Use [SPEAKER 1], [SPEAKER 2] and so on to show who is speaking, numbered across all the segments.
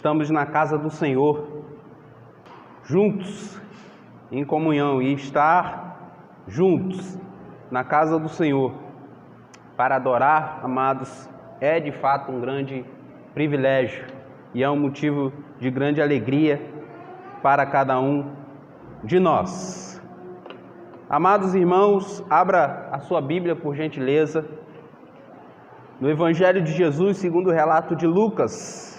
[SPEAKER 1] Estamos na casa do Senhor, juntos, em comunhão, e estar juntos na casa do Senhor para adorar, amados, é de fato um grande privilégio e é um motivo de grande alegria para cada um de nós. Amados irmãos, abra a sua Bíblia, por gentileza, no Evangelho de Jesus, segundo o relato de Lucas,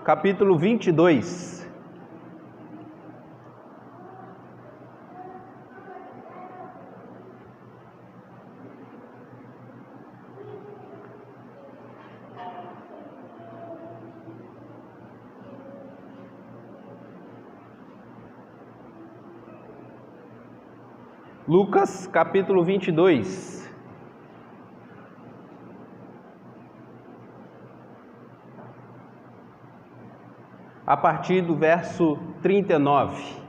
[SPEAKER 1] capítulo 22. Lucas, capítulo 22. A partir do verso 39.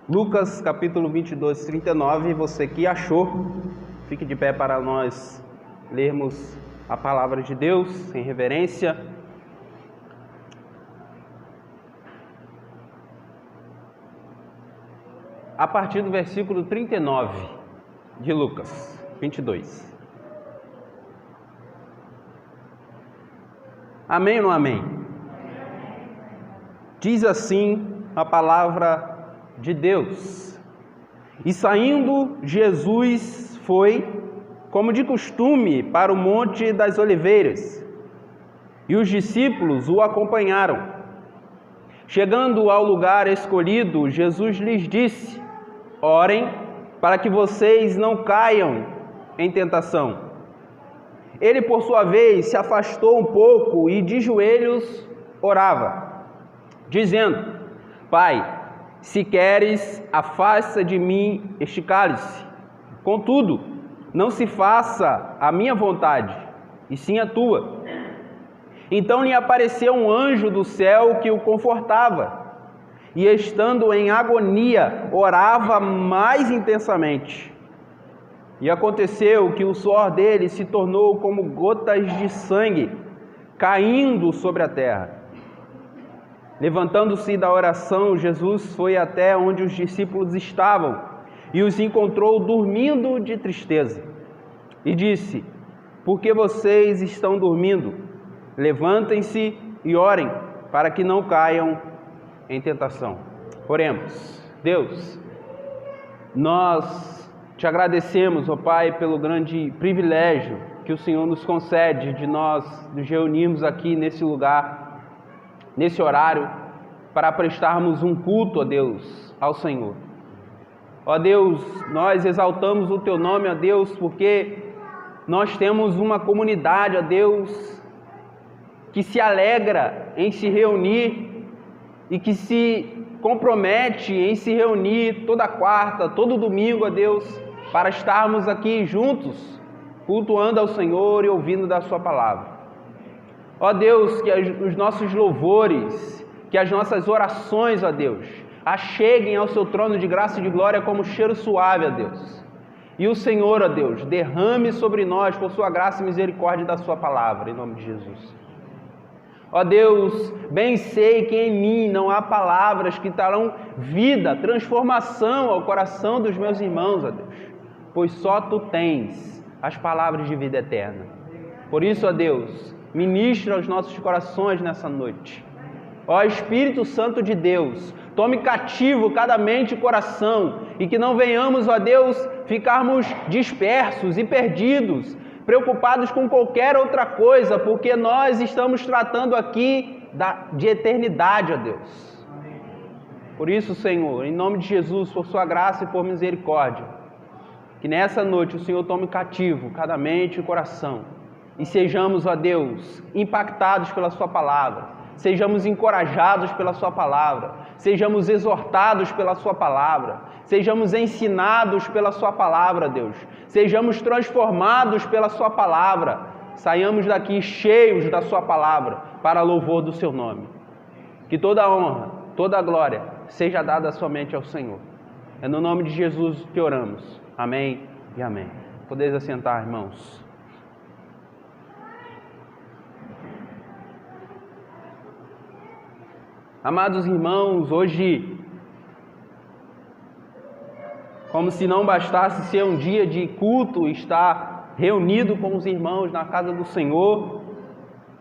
[SPEAKER 1] Lucas, capítulo 22, 39. Você que achou, fique de pé para nós lermos a palavra de Deus em reverência. A partir do versículo 39 de Lucas 22. Amém ou não amém? Diz assim a palavra de Deus: E saindo Jesus foi, como de costume, para o Monte das Oliveiras, e os discípulos o acompanharam. Chegando ao lugar escolhido, Jesus lhes disse: Orem para que vocês não caiam em tentação. Ele, por sua vez, se afastou um pouco e de joelhos orava, dizendo: Pai, se queres, afasta de mim este cálice. Contudo, não se faça a minha vontade, e sim a tua. Então lhe apareceu um anjo do céu que o confortava, e estando em agonia, orava mais intensamente. E aconteceu que o suor dele se tornou como gotas de sangue caindo sobre a terra. Levantando-se da oração, Jesus foi até onde os discípulos estavam e os encontrou dormindo de tristeza. E disse: Por que vocês estão dormindo? Levantem-se e orem, para que não caiam em tentação. Oremos. Deus, nós te agradecemos, ó Pai, pelo grande privilégio que o Senhor nos concede de nós nos reunirmos aqui nesse lugar, nesse horário, para prestarmos um culto, ó Deus, ao Senhor. Ó Deus, nós exaltamos o Teu nome, ó Deus, porque nós temos uma comunidade, ó Deus, que se alegra em se reunir e que se compromete em se reunir toda quarta, todo domingo, ó Deus, para estarmos aqui juntos, cultuando ao Senhor e ouvindo da Sua palavra. Ó Deus, que os nossos louvores, que as nossas orações, ó Deus, acheguem ao Seu trono de graça e de glória como cheiro suave, ó Deus. E o Senhor, ó Deus, derrame sobre nós, por Sua graça e misericórdia da Sua palavra, em nome de Jesus. Ó Deus, bem sei que em mim não há palavras que trarão vida, transformação ao coração dos meus irmãos, ó Deus, pois só Tu tens as palavras de vida eterna. Por isso, ó Deus, ministra aos nossos corações nessa noite. Ó Espírito Santo de Deus, tome cativo cada mente e coração, e que não venhamos, ó Deus, ficarmos dispersos e perdidos, preocupados com qualquer outra coisa, porque nós estamos tratando aqui de eternidade, ó Deus. Por isso, Senhor, em nome de Jesus, por Sua graça e por misericórdia, que nessa noite o Senhor tome cativo cada mente e coração, e sejamos, ó Deus, impactados pela Sua palavra, sejamos encorajados pela Sua palavra, sejamos exortados pela Sua palavra, sejamos ensinados pela Sua palavra, Deus, sejamos transformados pela Sua palavra, saiamos daqui cheios da Sua palavra, para louvor do Seu nome. Que toda a honra, toda a glória seja dada somente ao Senhor. É no nome de Jesus que oramos. Amém e amém. Podeis assentar, irmãos. Amados irmãos, hoje, como se não bastasse ser um dia de culto, estar reunido com os irmãos na casa do Senhor,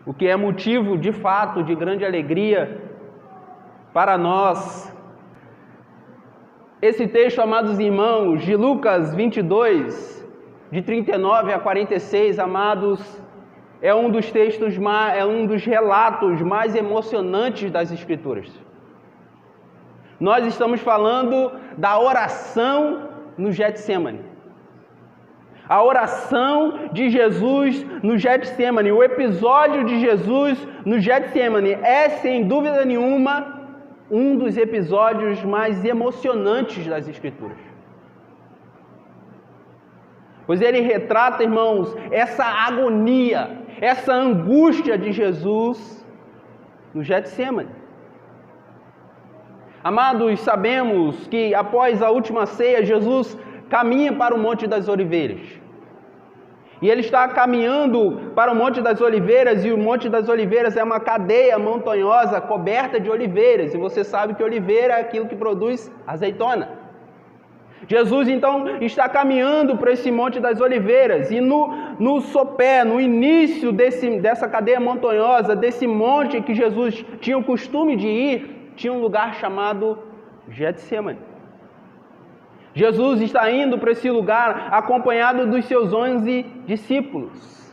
[SPEAKER 1] o que é motivo de fato de grande alegria para nós. Esse texto, amados irmãos, de Lucas 22, de 39 a 46, amados, é um dos textos, é um dos relatos mais emocionantes das Escrituras. Nós estamos falando da oração no Getsemane. A oração de Jesus no Getsemane, o episódio de Jesus no Getsemane é, sem dúvida nenhuma, um dos episódios mais emocionantes das Escrituras. Pois ele retrata, irmãos, essa agonia, essa angústia de Jesus no Getsemane. Amados, sabemos que após a última ceia, Jesus caminha para o Monte das Oliveiras. E ele está caminhando para o Monte das Oliveiras, e o Monte das Oliveiras é uma cadeia montanhosa coberta de oliveiras. E você sabe que oliveira é aquilo que produz azeitona. Jesus, então, está caminhando para esse Monte das Oliveiras, e no sopé, no início dessa cadeia montanhosa, desse monte que Jesus tinha o costume de ir, tinha um lugar chamado Getsemane. Jesus está indo para esse lugar acompanhado dos seus 11 discípulos.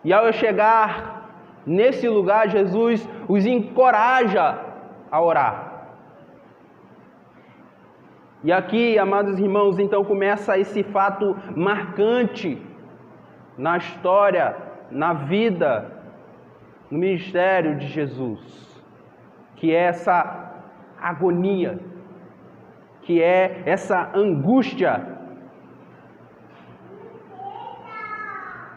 [SPEAKER 1] E ao chegar nesse lugar, Jesus os encoraja a orar. E aqui, amados irmãos, então começa esse fato marcante na história, na vida, no ministério de Jesus, que é essa agonia, que é essa angústia.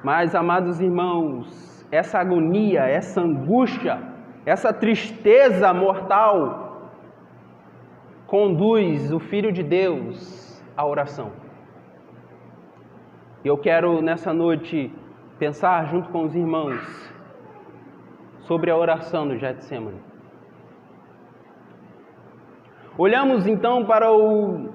[SPEAKER 1] Mas, amados irmãos, essa agonia, essa angústia, essa tristeza mortal conduz o Filho de Deus à oração. E eu quero nessa noite pensar junto com os irmãos sobre a oração do Getsemane. Olhamos então para o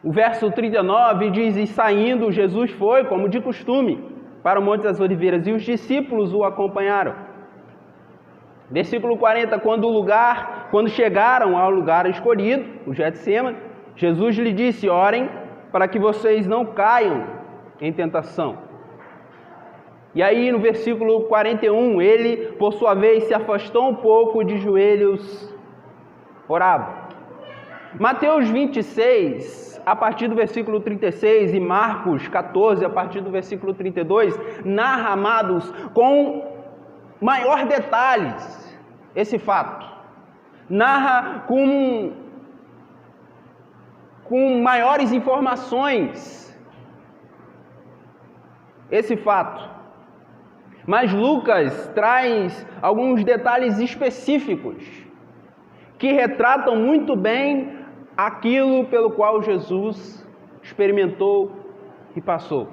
[SPEAKER 1] verso 39, diz: e saindo Jesus foi, como de costume, para o Monte das Oliveiras, e os discípulos o acompanharam. Versículo 40, quando chegaram ao lugar escolhido, o Getsemane, Jesus lhe disse: orem para que vocês não caiam em tentação. E aí no versículo 41, ele, por sua vez, se afastou um pouco, de joelhos, orava. Mateus 26, a partir do versículo 36, e Marcos 14, a partir do versículo 32, narra, amados, com maior detalhes esse fato. Narra com maiores informações esse fato. Mas Lucas traz alguns detalhes específicos que retratam muito bem aquilo pelo qual Jesus experimentou e passou.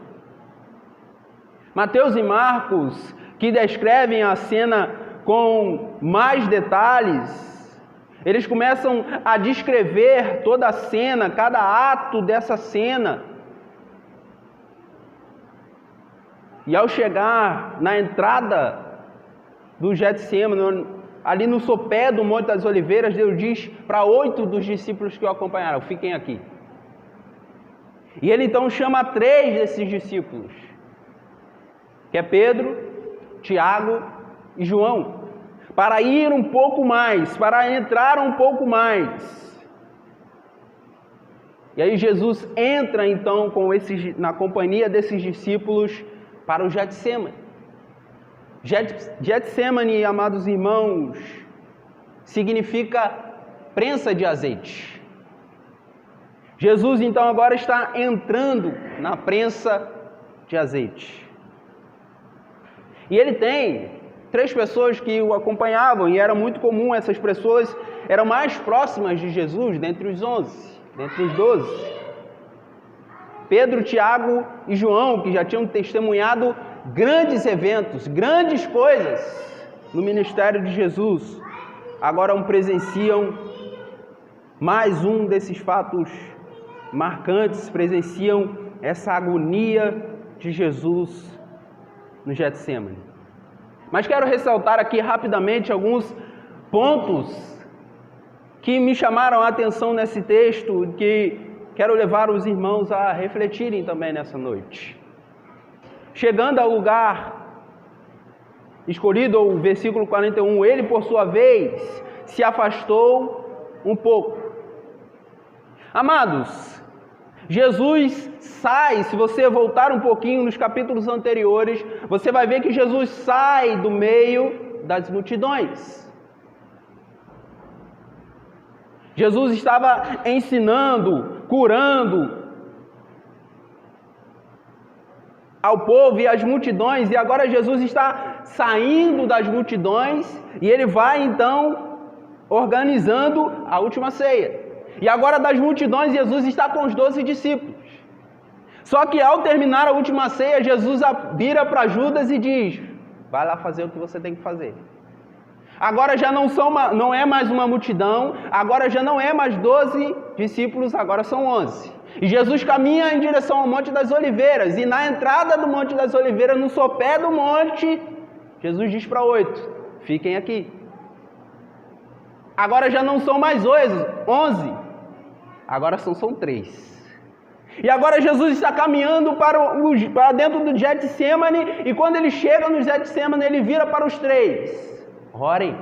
[SPEAKER 1] Mateus e Marcos, que descrevem a cena com mais detalhes, eles começam a descrever toda a cena, cada ato dessa cena. E ao chegar na entrada do Getsemane, ali no sopé do Monte das Oliveiras, Deus diz para 8 dos discípulos que o acompanharam: fiquem aqui. E ele então chama 3 desses discípulos, que é Pedro, Tiago e João, para ir um pouco mais, para entrar um pouco mais. E aí Jesus entra então na companhia desses discípulos para o Getsemane. Getsemane, amados irmãos, significa prensa de azeite. Jesus então agora está entrando na prensa de azeite. E ele tem 3 pessoas que o acompanhavam, e era muito comum, essas pessoas eram mais próximas de Jesus, dentre os 11, dentre os 12. Pedro, Tiago e João, que já tinham testemunhado grandes eventos, grandes coisas no ministério de Jesus, agora presenciam mais um desses fatos marcantes, presenciam essa agonia de Jesus no Getsêmani. Mas quero ressaltar aqui rapidamente alguns pontos que me chamaram a atenção nesse texto, que quero levar os irmãos a refletirem também nessa noite. Chegando ao lugar escolhido, o versículo 41, ele, por sua vez, se afastou um pouco. Amados, Jesus sai, se você voltar um pouquinho nos capítulos anteriores, você vai ver que Jesus sai do meio das multidões. Jesus estava ensinando, curando ao povo e às multidões, e agora Jesus está saindo das multidões e ele vai então organizando a última ceia. E agora das multidões Jesus está com os 12 discípulos. Só que ao terminar a última ceia, Jesus vira para Judas e diz: vai lá fazer o que você tem que fazer. Agora já não é mais uma multidão, agora já não é mais 12 discípulos, agora são 11. E Jesus caminha em direção ao Monte das Oliveiras, e na entrada do Monte das Oliveiras, no sopé do monte, Jesus diz para 8, fiquem aqui. Agora já não são mais 11, agora são 3. E agora Jesus está caminhando para dentro do Getsêmani, e quando ele chega no Getsêmani, ele vira para os 3. Orem,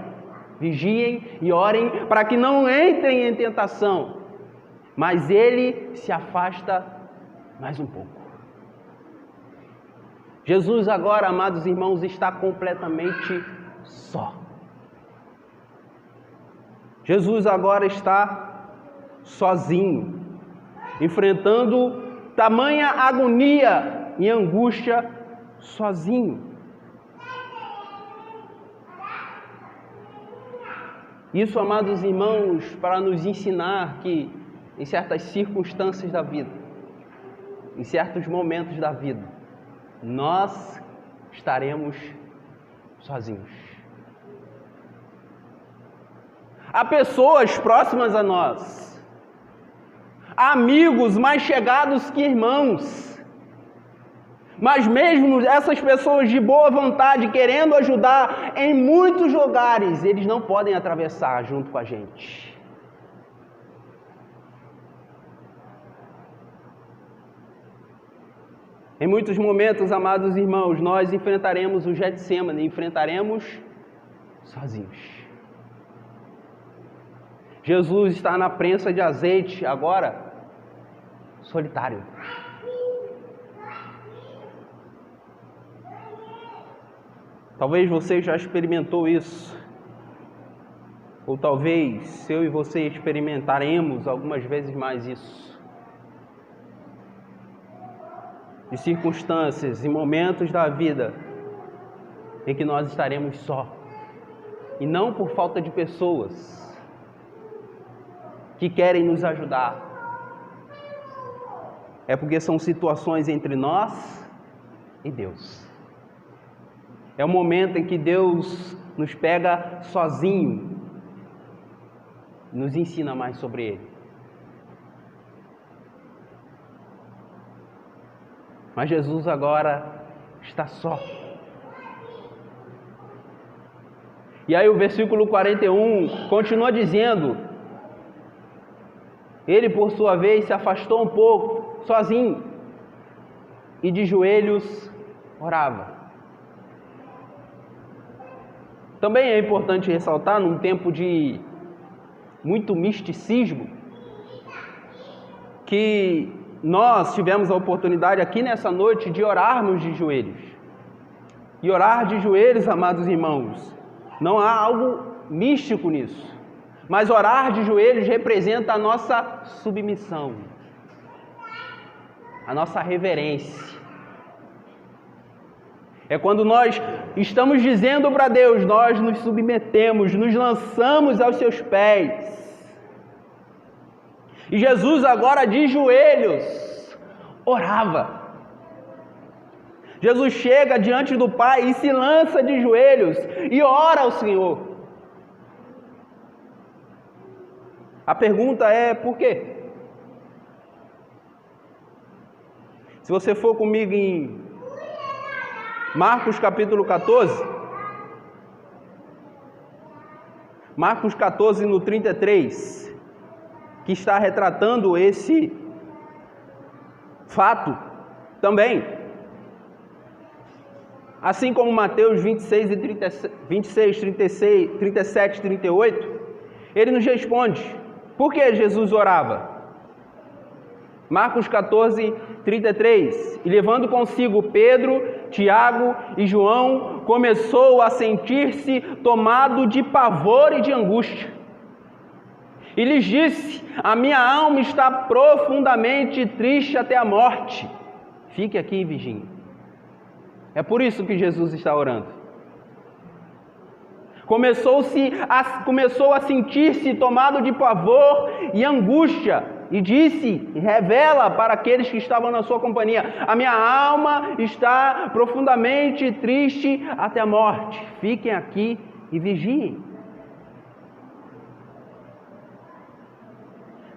[SPEAKER 1] vigiem e orem para que não entrem em tentação. Mas ele se afasta mais um pouco. Jesus agora, amados irmãos, está completamente só. Jesus agora está sozinho, enfrentando tamanha agonia e angústia sozinho. Isso, amados irmãos, para nos ensinar que em certas circunstâncias da vida, em certos momentos da vida, nós estaremos sozinhos. Há pessoas próximas a nós, amigos mais chegados que irmãos, mas mesmo essas pessoas de boa vontade, querendo ajudar em muitos lugares, eles não podem atravessar junto com a gente. Em muitos momentos, amados irmãos, nós enfrentaremos o Getsêmani, enfrentaremos sozinhos. Jesus está na prensa de azeite agora, solitário. Talvez você já experimentou isso, ou talvez eu e você experimentaremos algumas vezes mais isso. De circunstâncias e momentos da vida em que nós estaremos só, e não por falta de pessoas que querem nos ajudar, é porque são situações entre nós e Deus. É o momento em que Deus nos pega sozinho, nos ensina mais sobre Ele. Mas Jesus agora está só. E aí o versículo 41 continua dizendo: ele, por sua vez, se afastou um pouco, sozinho, e de joelhos orava. Também é importante ressaltar, num tempo de muito misticismo, que nós tivemos a oportunidade aqui nessa noite de orarmos de joelhos. E orar de joelhos, amados irmãos, não há algo místico nisso. Mas orar de joelhos representa a nossa submissão, a nossa reverência. É quando nós estamos dizendo para Deus, nós nos submetemos, nos lançamos aos seus pés. E Jesus agora de joelhos orava. Jesus chega diante do Pai e se lança de joelhos e ora ao Senhor. A pergunta é por quê? Se você for comigo em Marcos capítulo 14, Marcos 14 no 33, que está retratando esse fato também. Assim como Mateus 26, 36, 37 e 38, ele nos responde, por que Jesus orava? Marcos 14, 33, e levando consigo Pedro, Tiago e João, começou a sentir-se tomado de pavor e de angústia. E lhes disse, a minha alma está profundamente triste até a morte. Fique aqui e vigie. É por isso que Jesus está orando. Começou a sentir-se tomado de pavor e angústia. E disse, revela para aqueles que estavam na sua companhia, a minha alma está profundamente triste até a morte. Fiquem aqui e vigiem.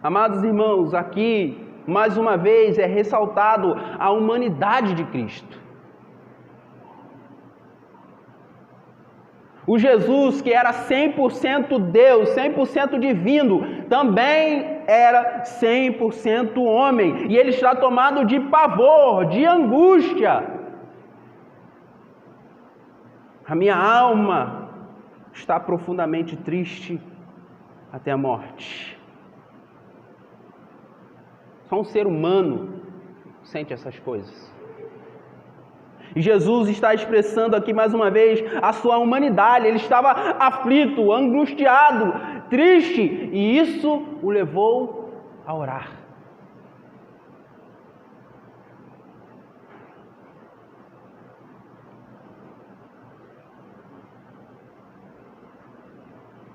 [SPEAKER 1] Amados irmãos, aqui, mais uma vez, é ressaltado a humanidade de Cristo. O Jesus, que era 100% Deus, 100% divino, também era 100% homem. E ele está tomado de pavor, de angústia. A minha alma está profundamente triste até a morte. Só um ser humano sente essas coisas. E Jesus está expressando aqui mais uma vez a sua humanidade. Ele estava aflito, angustiado, triste, e isso o levou a orar.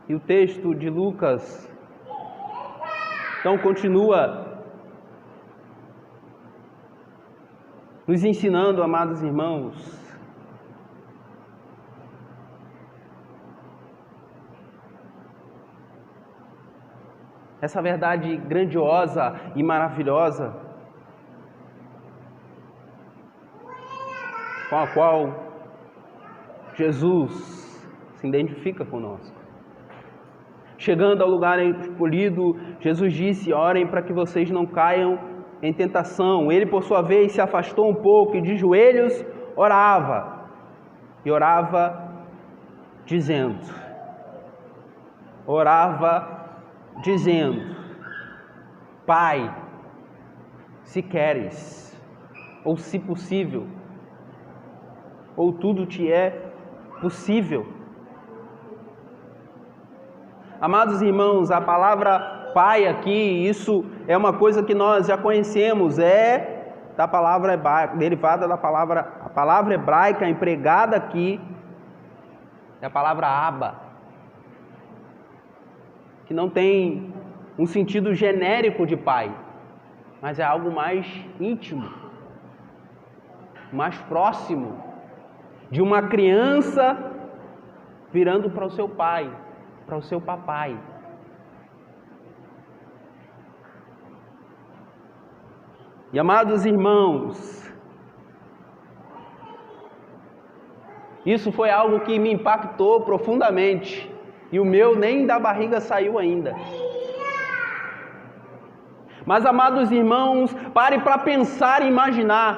[SPEAKER 1] E o texto de Lucas então continua nos ensinando, amados irmãos, essa verdade grandiosa e maravilhosa com a qual Jesus se identifica conosco. Chegando ao lugar escolhido, Jesus disse, orem para que vocês não caiam em tentação. Ele, por sua vez, se afastou um pouco e de joelhos orava. E orava dizendo, Pai, se queres, ou se possível, ou tudo te é possível. Amados irmãos, a palavra Pai aqui, isso é uma coisa que nós já conhecemos, é da palavra derivada da a palavra hebraica empregada aqui, é a palavra Abba, que não tem um sentido genérico de pai, mas é algo mais íntimo, mais próximo, de uma criança virando para o seu pai, para o seu papai. E amados irmãos, isso foi algo que me impactou profundamente, e o meu nem da barriga saiu ainda. Mas, amados irmãos, pare para pensar e imaginar.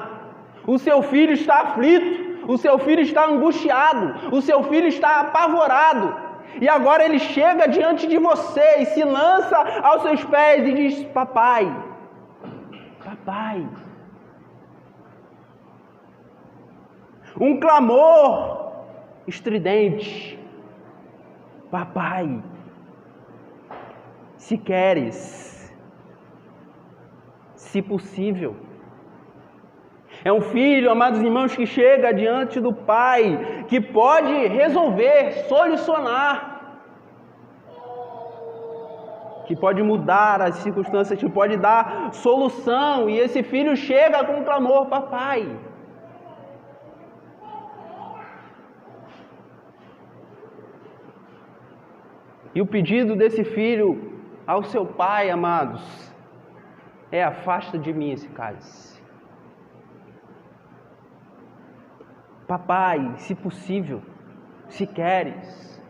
[SPEAKER 1] O seu filho está aflito, o seu filho está angustiado, o seu filho está apavorado, e agora ele chega diante de você e se lança aos seus pés e diz, papai, um clamor estridente, papai, se queres, se possível. É um filho, amados irmãos, que chega diante do Pai, que pode resolver, solucionar, que pode mudar as circunstâncias, que pode dar solução. E esse filho chega com um clamor: papai. E o pedido desse filho ao seu pai, amados, é: afasta de mim esse cálice. Papai, se possível, se queres,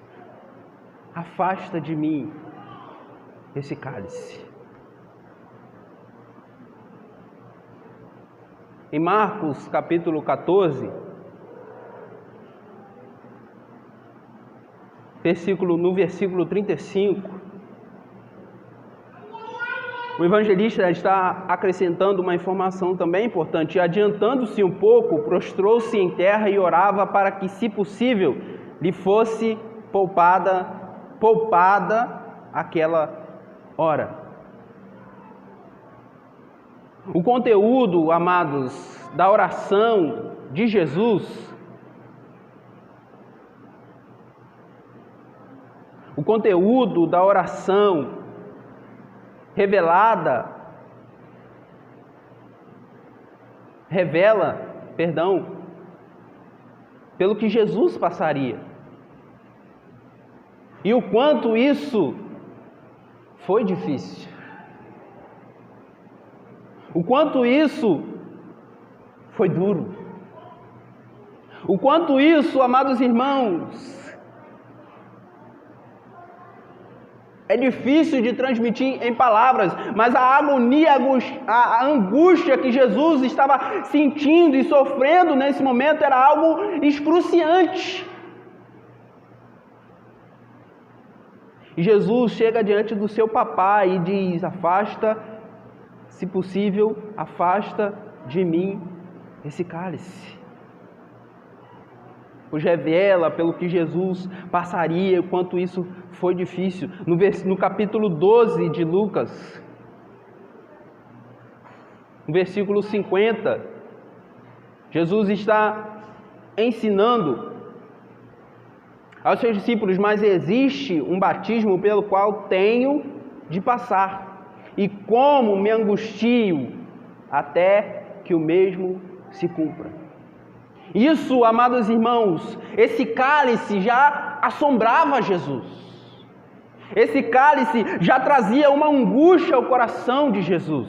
[SPEAKER 1] afasta de mim esse cálice. Em Marcos capítulo 14, no versículo 35, o evangelista está acrescentando uma informação também importante. Adiantando-se um pouco, prostrou-se em terra e orava para que, se possível, lhe fosse poupada aquela hora. O conteúdo, amados, da oração de Jesus, o conteúdo da oração revela, pelo que Jesus passaria. E o quanto isso foi difícil. O quanto isso foi duro. O quanto isso, amados irmãos, é difícil de transmitir em palavras, mas a agonia, a angústia que Jesus estava sentindo e sofrendo nesse momento era algo excruciante. E Jesus chega diante do seu papai e diz: afasta, se possível, afasta de mim esse cálice. Pois revela pelo que Jesus passaria, o quanto isso foi difícil. No capítulo 12 de Lucas, no versículo 50, Jesus está ensinando aos seus discípulos: mas existe um batismo pelo qual tenho de passar, e como me angustio até que o mesmo se cumpra. Isso, amados irmãos, esse cálice já assombrava Jesus. Esse cálice já trazia uma angústia ao coração de Jesus.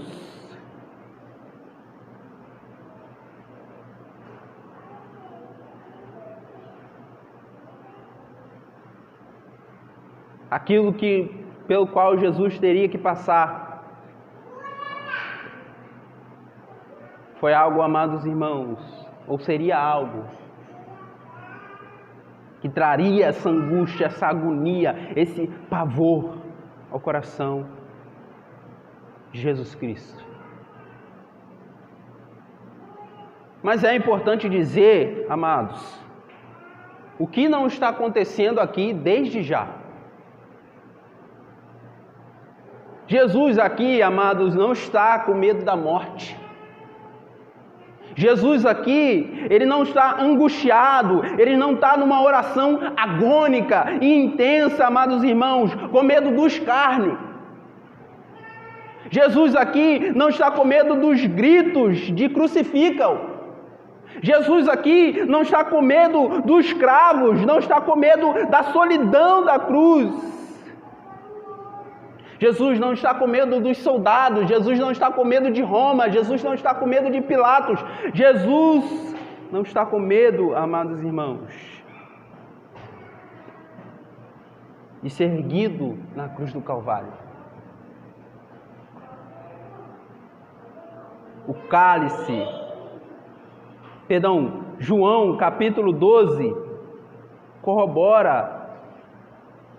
[SPEAKER 1] Aquilo pelo qual Jesus teria que passar foi algo, amados irmãos, ou seria algo que traria essa angústia, essa agonia, esse pavor ao coração de Jesus Cristo. Mas é importante dizer, amados, o que não está acontecendo aqui desde já. Jesus aqui, amados, não está com medo da morte. Jesus aqui, ele não está angustiado, ele não está numa oração agônica e intensa, amados irmãos, com medo do escárnio. Jesus aqui não está com medo dos gritos de crucifica-o. Jesus aqui não está com medo dos cravos, não está com medo da solidão da cruz. Jesus não está com medo dos soldados, Jesus não está com medo de Roma, Jesus não está com medo de Pilatos, Jesus não está com medo, amados irmãos, de ser erguido na cruz do Calvário. O cálice, João capítulo 12, corrobora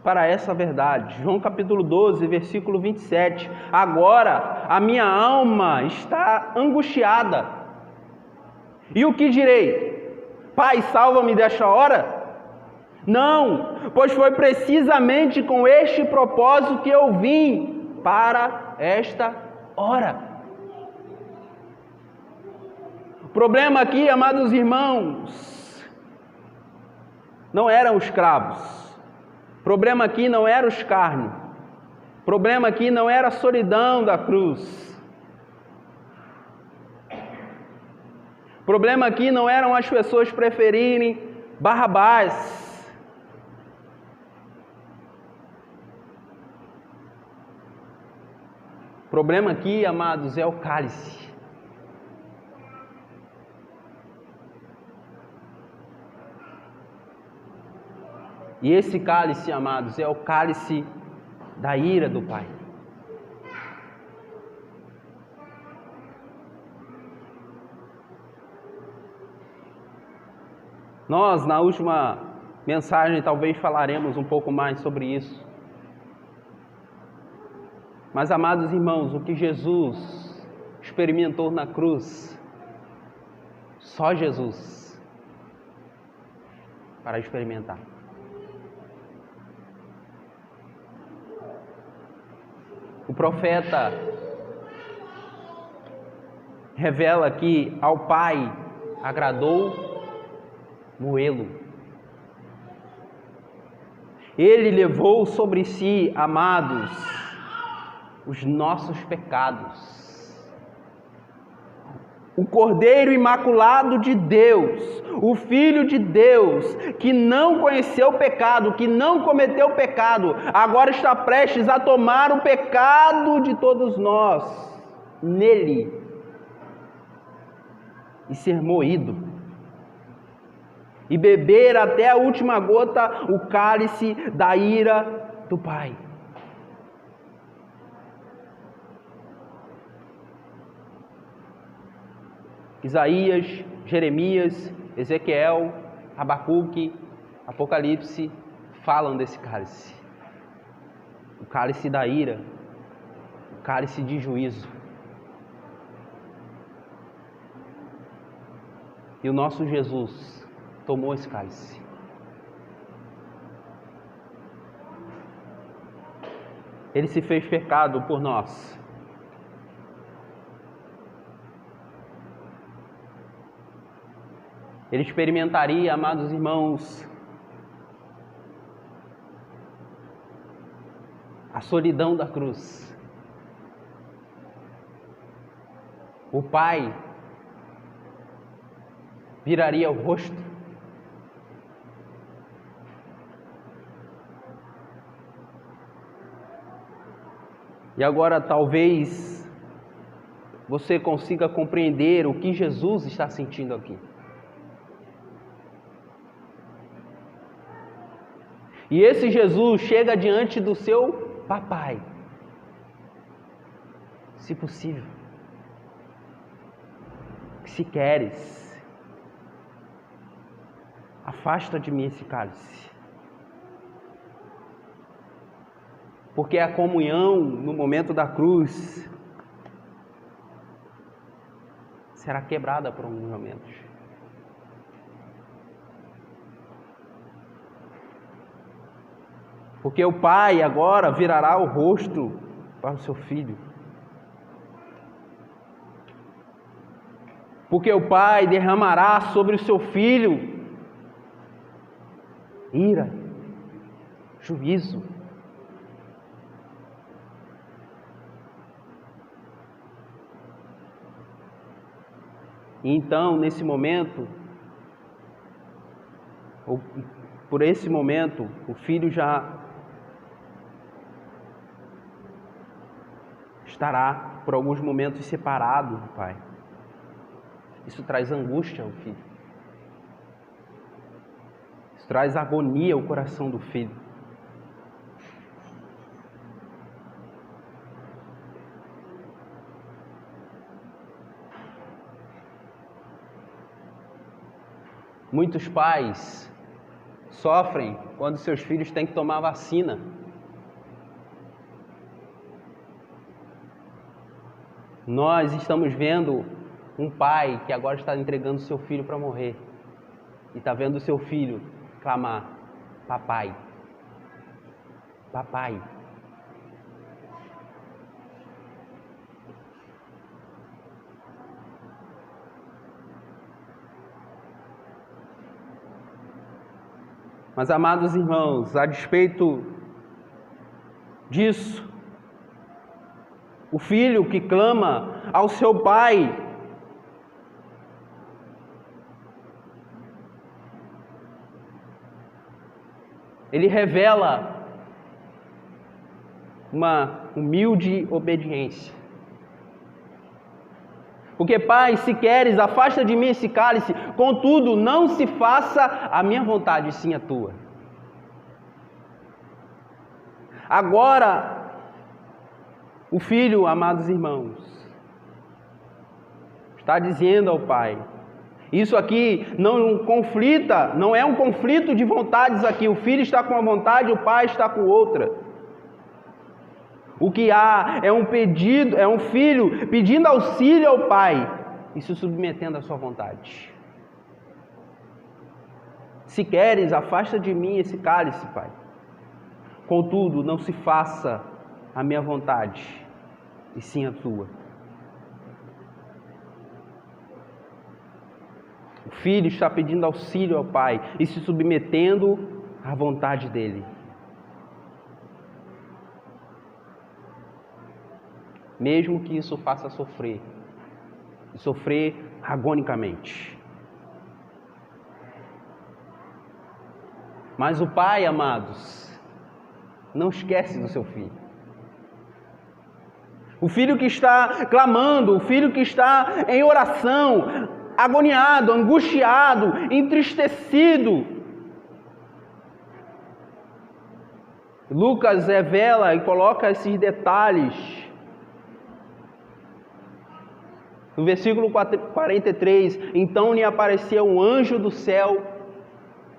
[SPEAKER 1] para essa verdade. João capítulo 12, versículo 27. Agora a minha alma está angustiada. E o que direi? Pai, salva-me desta hora? Não, pois foi precisamente com este propósito que eu vim para esta hora. problema aqui, amados irmãos, não eram os cravos. Problema aqui não era o escárnio. Problema aqui não era a solidão da cruz. Problema aqui não eram as pessoas preferirem Barrabás. Problema aqui, amados, é o cálice. E esse cálice, amados, é o cálice da ira do Pai. Nós, na última mensagem, talvez falaremos um pouco mais sobre isso. Mas, amados irmãos, o que Jesus experimentou na cruz, só Jesus para experimentar. O profeta revela que ao Pai agradou moê-lo. Ele levou sobre si, amados, os nossos pecados. O Cordeiro Imaculado de Deus, o Filho de Deus, que não conheceu o pecado, que não cometeu o pecado, agora está prestes a tomar o pecado de todos nós, nele, e ser moído, e beber até a última gota o cálice da ira do Pai. Isaías, Jeremias, Ezequiel, Abacuque, Apocalipse falam desse cálice. O cálice da ira, o cálice de juízo. E o nosso Jesus tomou esse cálice. Ele se fez pecado por nós. Ele experimentaria, amados irmãos, a solidão da cruz. O Pai viraria o rosto. E agora talvez você consiga compreender o que Jesus está sentindo aqui. E esse Jesus chega diante do seu papai. Se possível, se queres, afasta de mim esse cálice. Porque a comunhão no momento da cruz será quebrada por alguns momentos. Porque o Pai agora virará o rosto para o seu filho. Porque o Pai derramará sobre o seu filho ira, juízo. E então, nesse momento, ou por esse momento, o filho já estará por alguns momentos separado do Pai. Isso traz angústia ao filho. Isso traz agonia ao coração do filho. Muitos pais sofrem quando seus filhos têm que tomar vacina. Nós estamos vendo um pai que agora está entregando seu filho para morrer. E está vendo o seu filho clamar: papai, papai. Mas, amados irmãos, a despeito disso, o filho que clama ao seu pai, ele revela uma humilde obediência. Porque, Pai, se queres, afasta de mim esse cálice, contudo, não se faça a minha vontade, sim a tua. Agora, o filho, amados irmãos, está dizendo ao Pai, isso aqui não conflita, não é um conflito de vontades aqui, o filho está com uma vontade, o pai está com outra. O que há é um pedido, é um filho pedindo auxílio ao pai e se submetendo à sua vontade. Se queres, afasta de mim esse cálice, Pai. Contudo, não se faça a minha vontade, e sim a tua. O filho está pedindo auxílio ao pai e se submetendo à vontade dele. Mesmo que isso faça sofrer, e sofrer agonicamente. Mas o pai, amados, não esquece do seu filho. O filho que está clamando, o filho que está em oração, agoniado, angustiado, entristecido. Lucas revela e coloca esses detalhes. No versículo 43, então lhe apareceu um anjo do céu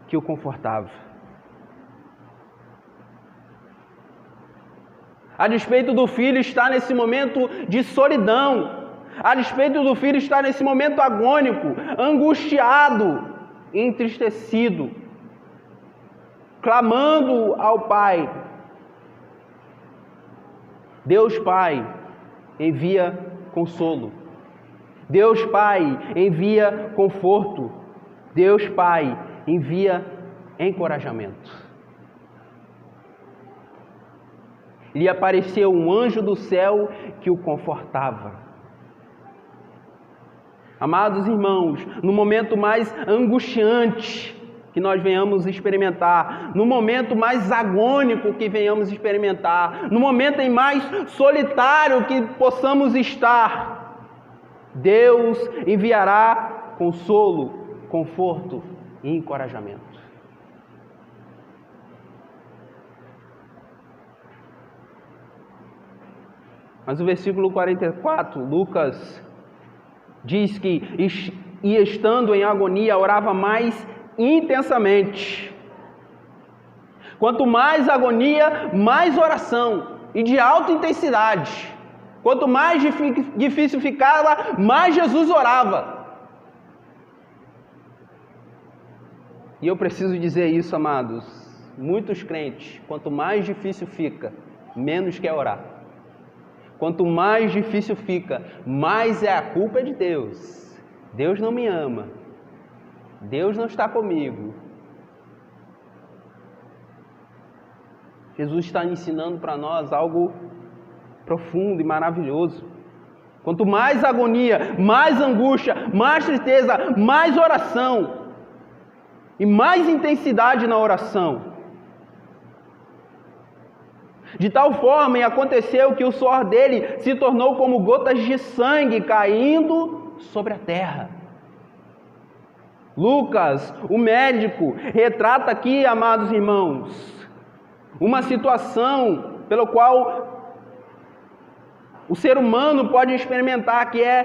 [SPEAKER 1] que o confortava. A despeito do filho estar nesse momento de solidão, a despeito do filho estar nesse momento agônico, angustiado, entristecido, clamando ao Pai, Deus Pai envia consolo. Deus Pai envia conforto. Deus Pai envia encorajamento. Lhe apareceu um anjo do céu que o confortava. Amados irmãos, no momento mais angustiante que nós venhamos experimentar, no momento mais agônico que venhamos experimentar, no momento em mais solitário que possamos estar, Deus enviará consolo, conforto e encorajamento. Mas o versículo 44, Lucas diz que, e estando em agonia, orava mais intensamente. Quanto mais agonia, mais oração, e de alta intensidade. Quanto mais difícil ficava, mais Jesus orava. E eu preciso dizer isso, amados. Muitos crentes, quanto mais difícil fica, menos quer orar. Quanto mais difícil fica, mais é a culpa de Deus. Deus não me ama. Deus não está comigo. Jesus está ensinando para nós algo profundo e maravilhoso. Quanto mais agonia, mais angústia, mais tristeza, mais oração e mais intensidade na oração. De tal forma, e aconteceu que o suor dele se tornou como gotas de sangue caindo sobre a terra. Lucas, o médico, retrata aqui, amados irmãos, uma situação pela qual o ser humano pode experimentar, que é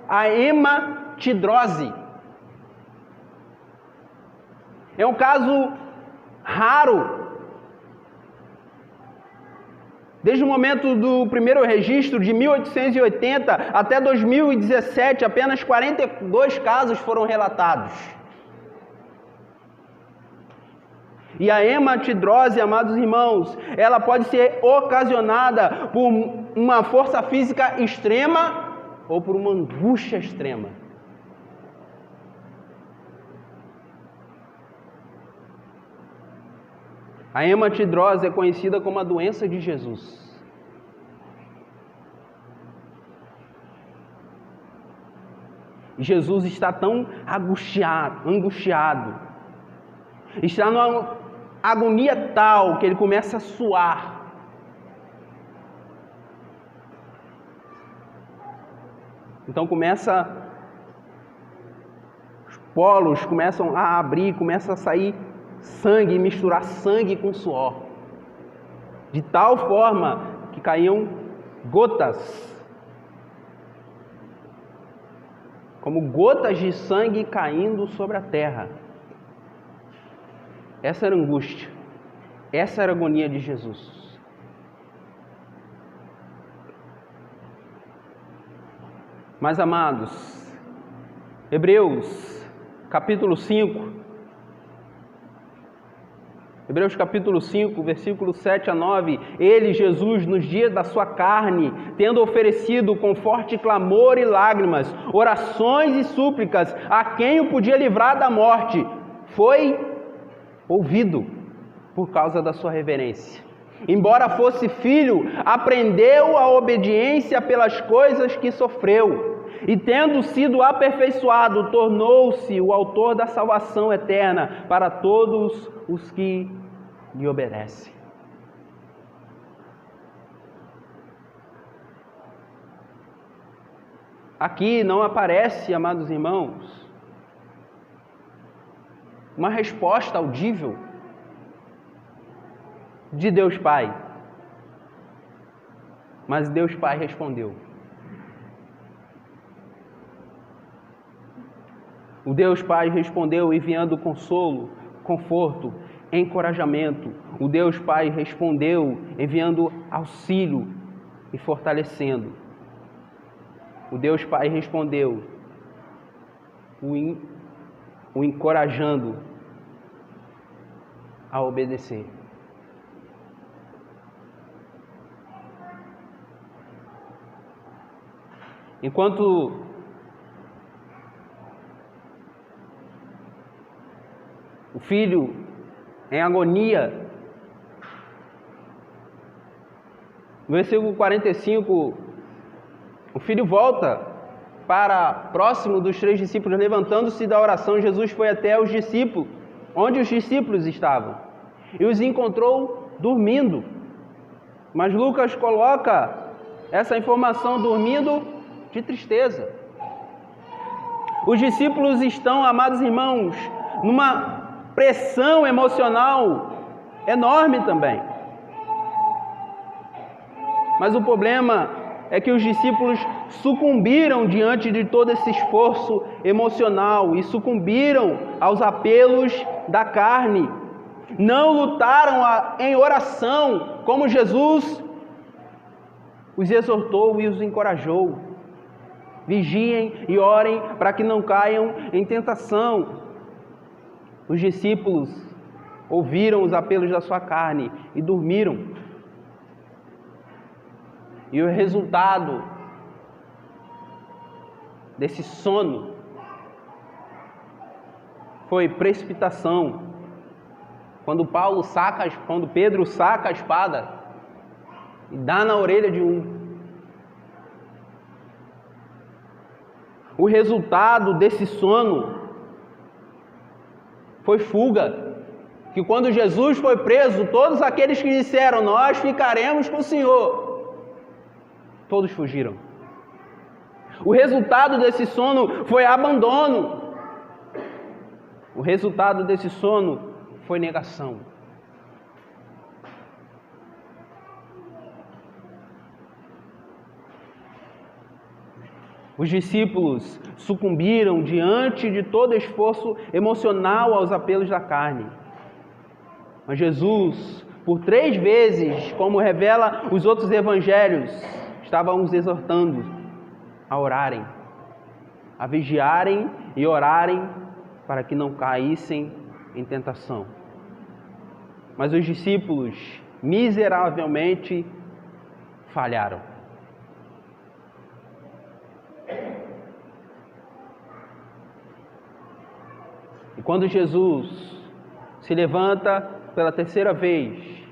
[SPEAKER 1] a hematidrose. É um caso raro. Desde o momento do primeiro registro, de 1880 até 2017, apenas 42 casos foram relatados. E a hematidrose, amados irmãos, ela pode ser ocasionada por uma força física extrema ou por uma angústia extrema. A hematidrose é conhecida como a doença de Jesus. Jesus está tão angustiado, está numa agonia tal que ele começa a suar. Então os polos começam a abrir, começa a sair sangue, misturar sangue com suor, de tal forma que caíam gotas, como gotas de sangue caindo sobre a terra. Essa era a angústia, essa era a agonia de Jesus. Mas, amados, Hebreus capítulo 5, versículos 7 a 9, ele, Jesus, nos dias da sua carne, tendo oferecido com forte clamor e lágrimas, orações e súplicas a quem o podia livrar da morte, foi ouvido por causa da sua reverência. Embora fosse filho, aprendeu a obediência pelas coisas que sofreu, e tendo sido aperfeiçoado, tornou-se o autor da salvação eterna para todos os que lhe obedecem. Aqui não aparece, amados irmãos, uma resposta audível de Deus Pai, mas Deus Pai respondeu. O Deus Pai respondeu enviando consolo, conforto, encorajamento. O Deus Pai respondeu enviando auxílio e fortalecendo. O Deus Pai respondeu o encorajando a obedecer. Enquanto o filho, em agonia, no versículo 45, o filho volta para próximo dos 3 discípulos, levantando-se da oração, Jesus foi até os discípulos, onde os discípulos estavam, e os encontrou dormindo. Mas Lucas coloca essa informação dormindo de tristeza. Os discípulos estão, amados irmãos, numa pressão emocional enorme também. Mas o problema é que os discípulos sucumbiram diante de todo esse esforço emocional e sucumbiram aos apelos da carne. Não lutaram em oração como Jesus os exortou e os encorajou. Vigiem e orem para que não caiam em tentação. Os discípulos ouviram os apelos da sua carne e dormiram. E o resultado desse sono foi precipitação. Quando Pedro saca a espada e dá na orelha de um. O resultado desse sono foi fuga, que quando Jesus foi preso, todos aqueles que disseram, nós ficaremos com o Senhor, todos fugiram. O resultado desse sono foi abandono. O resultado desse sono foi negação. Os discípulos sucumbiram diante de todo esforço emocional aos apelos da carne. Mas Jesus, por 3 vezes, como revela os outros evangelhos, estava os exortando a orarem, a vigiarem e orarem para que não caíssem em tentação. Mas os discípulos miseravelmente falharam. E quando Jesus se levanta pela terceira vez.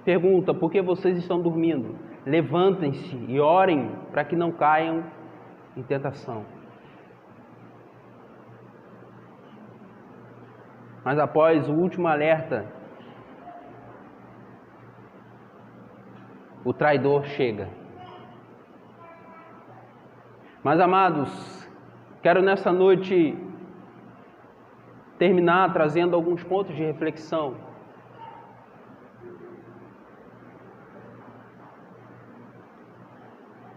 [SPEAKER 1] Pergunta: por que vocês estão dormindo? Levantem-se e orem para que não caiam em tentação. Mas após o último alerta, o traidor chega. Mas, amados, quero nessa noite terminar trazendo alguns pontos de reflexão.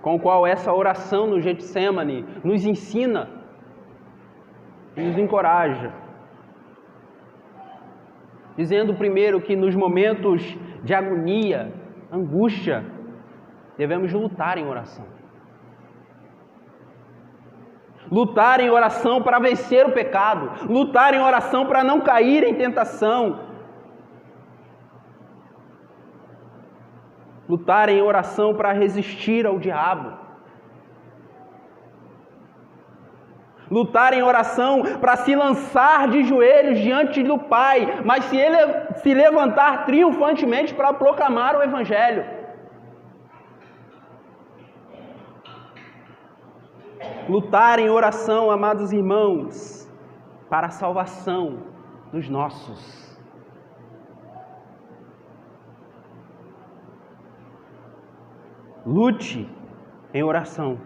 [SPEAKER 1] Com o qual essa oração no Getsêmani nos ensina e nos encoraja. Dizendo primeiro que nos momentos de agonia, angústia, devemos lutar em oração. Lutar em oração para vencer o pecado. Lutar em oração para não cair em tentação. Lutar em oração para resistir ao diabo. Lutar em oração para se lançar de joelhos diante do Pai, mas se levantar triunfantemente para proclamar o Evangelho. Lutar em oração, amados irmãos, para a salvação dos nossos. Lute em oração.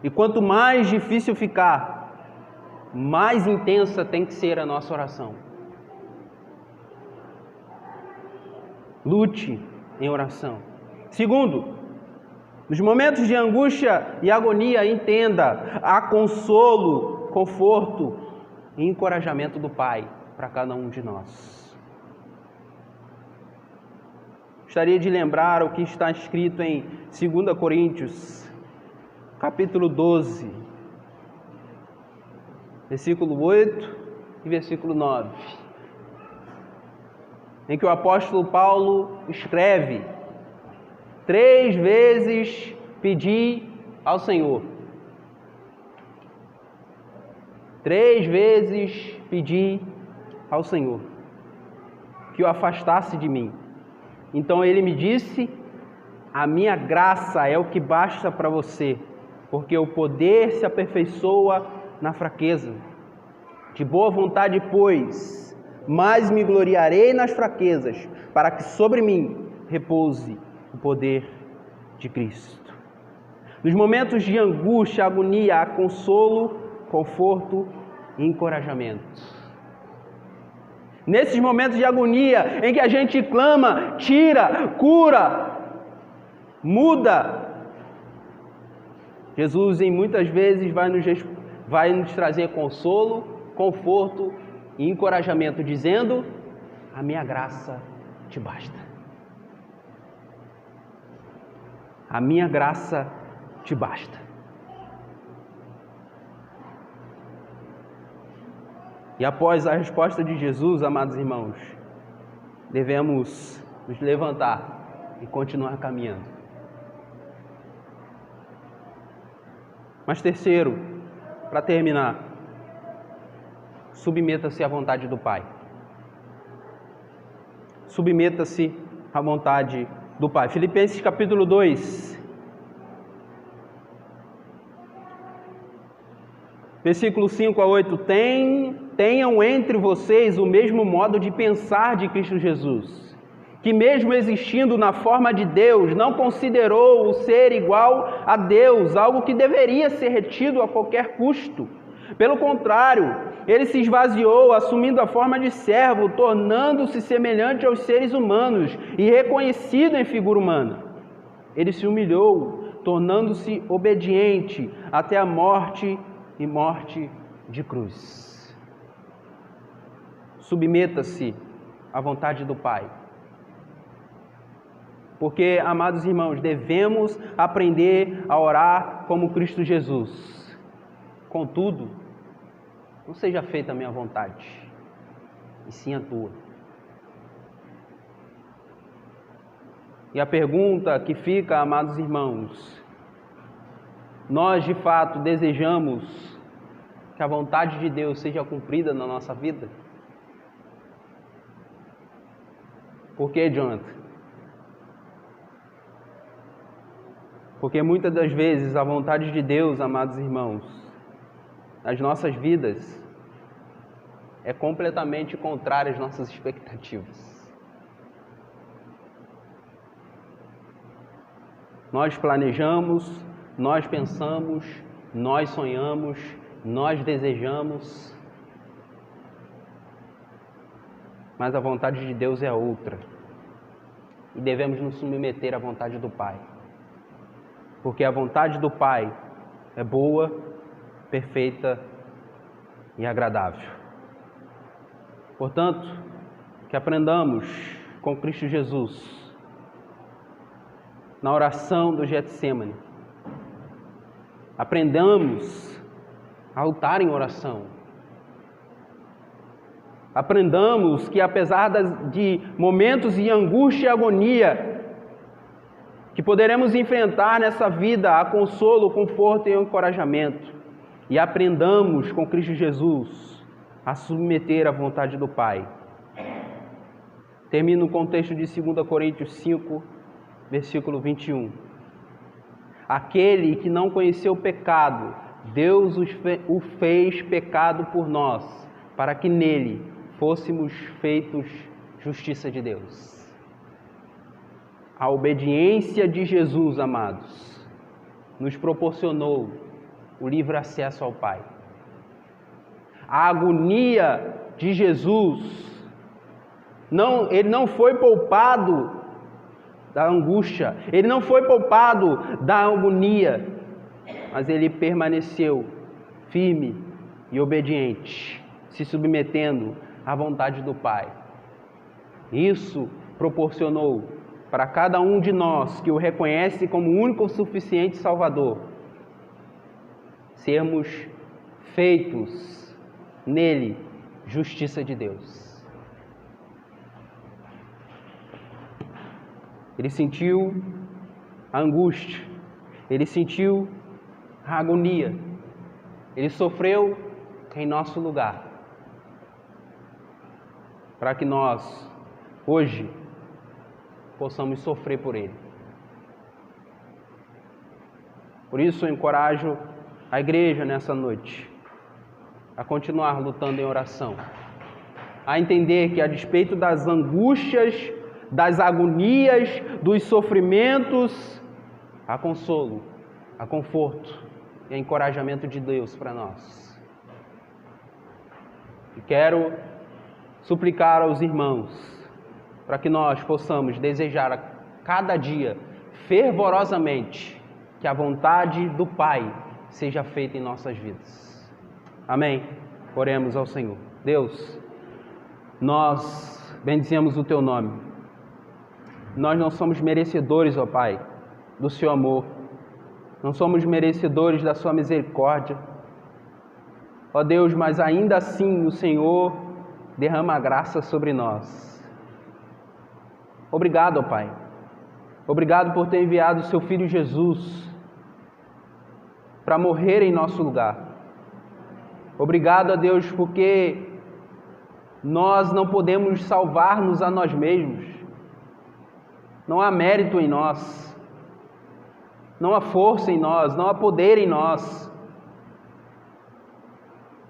[SPEAKER 1] E quanto mais difícil ficar, mais intensa tem que ser a nossa oração. Lute em oração. Segundo, nos momentos de angústia e agonia, entenda, há consolo, conforto e encorajamento do Pai para cada um de nós. Gostaria de lembrar o que está escrito em 2 Coríntios, capítulo 12, versículo 8 e versículo 9, em que o apóstolo Paulo escreve: 3 vezes pedi ao Senhor. 3 vezes pedi ao Senhor que o afastasse de mim. Então ele me disse: a minha graça é o que basta para você, porque o poder se aperfeiçoa na fraqueza. De boa vontade, pois, mais me gloriarei nas fraquezas, para que sobre mim repouse o poder de Cristo. Nos momentos de angústia, agonia, há consolo, conforto e encorajamento. Nesses momentos de agonia, em que a gente clama, tira, cura, muda, Jesus muitas vezes vai nos trazer consolo, conforto e encorajamento, dizendo: a minha graça te basta. A minha graça te basta. E após a resposta de Jesus, amados irmãos, devemos nos levantar e continuar caminhando. Mas terceiro, para terminar, submeta-se à vontade do Pai. Submeta-se à vontade do Pai. Filipenses capítulo 2, versículo 5 a 8. Tenham entre vocês o mesmo modo de pensar de Cristo Jesus, que mesmo existindo na forma de Deus, não considerou o ser igual a Deus algo que deveria ser retido a qualquer custo. Pelo contrário, ele se esvaziou, assumindo a forma de servo, tornando-se semelhante aos seres humanos e reconhecido em figura humana. Ele se humilhou, tornando-se obediente até a morte e morte de cruz. Submeta-se à vontade do Pai. Porque, amados irmãos, devemos aprender a orar como Cristo Jesus. Contudo, não seja feita a minha vontade, e sim a tua. E a pergunta que fica, amados irmãos: nós de fato desejamos que a vontade de Deus seja cumprida na nossa vida? Por que, Jonathan? Porque muitas das vezes a vontade de Deus, amados irmãos, nas nossas vidas, é completamente contrária às nossas expectativas. Nós planejamos, nós pensamos, nós sonhamos, nós desejamos, mas a vontade de Deus é outra. E devemos nos submeter à vontade do Pai. Porque a vontade do Pai é boa, perfeita e agradável. Portanto, que aprendamos com Cristo Jesus na oração do Getsemane. Aprendamos a lutar em oração. Aprendamos que apesar de momentos de angústia e agonia que poderemos enfrentar nessa vida, há consolo, conforto e encorajamento. E aprendamos com Cristo Jesus a submeter à vontade do Pai. Termino o contexto de 2 Coríntios 5, versículo 21. Aquele que não conheceu o pecado, Deus o fez pecado por nós, para que nele fôssemos feitos justiça de Deus. A obediência de Jesus, amados, nos proporcionou o livre acesso ao Pai. A agonia de Jesus, ele não foi poupado da angústia, ele não foi poupado da agonia, mas ele permaneceu firme e obediente, se submetendo à vontade do Pai. Isso proporcionou para cada um de nós que o reconhece como o único suficiente Salvador, sermos feitos nele justiça de Deus. Ele sentiu a angústia, ele sentiu a agonia, ele sofreu em nosso lugar, para que nós, hoje, possamos sofrer por ele. Por isso eu encorajo a igreja nessa noite a continuar lutando em oração, a entender que a despeito das angústias, das agonias, dos sofrimentos, há consolo, há conforto e encorajamento de Deus para nós. E quero suplicar aos irmãos para que nós possamos desejar a cada dia, fervorosamente, que a vontade do Pai seja feita em nossas vidas. Amém? Oremos ao Senhor. Deus, nós bendizemos o Teu nome. Nós não somos merecedores, ó Pai, do Seu amor. Não somos merecedores da Sua misericórdia. Ó Deus, mas ainda assim o Senhor derrama graça sobre nós. Obrigado, ó Pai. Obrigado por ter enviado o Seu Filho Jesus para morrer em nosso lugar. Obrigado, ó Deus, porque nós não podemos salvar-nos a nós mesmos. Não há mérito em nós. Não há força em nós. Não há poder em nós.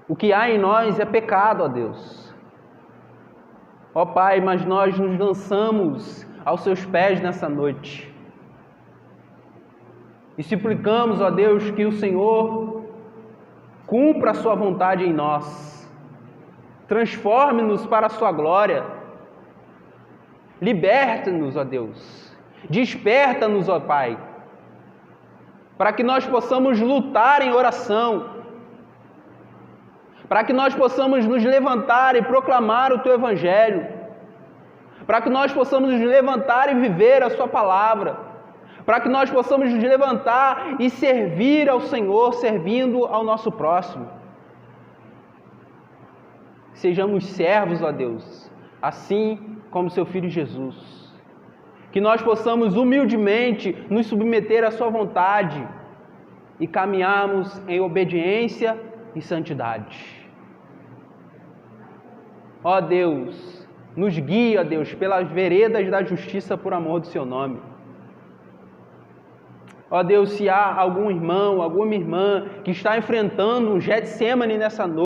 [SPEAKER 1] O que há em nós é pecado, ó Deus. Ó Pai, mas nós nos lançamos aos Seus pés nessa noite. E suplicamos, ó Deus, que o Senhor cumpra a Sua vontade em nós. Transforme-nos para a Sua glória. Liberta-nos, ó Deus. Desperta-nos, ó Pai. Para que nós possamos lutar em oração. Para que nós possamos nos levantar e proclamar o Teu Evangelho, para que nós possamos nos levantar e viver a Sua palavra, para que nós possamos nos levantar e servir ao Senhor, servindo ao nosso próximo. Sejamos servos, ó Deus, assim como Seu Filho Jesus, que nós possamos humildemente nos submeter à Sua vontade e caminharmos em obediência e santidade. Ó Deus, nos guia, Deus, pelas veredas da justiça por amor do Seu nome. Ó Deus, se há algum irmão, alguma irmã que está enfrentando um Getsemane nessa noite,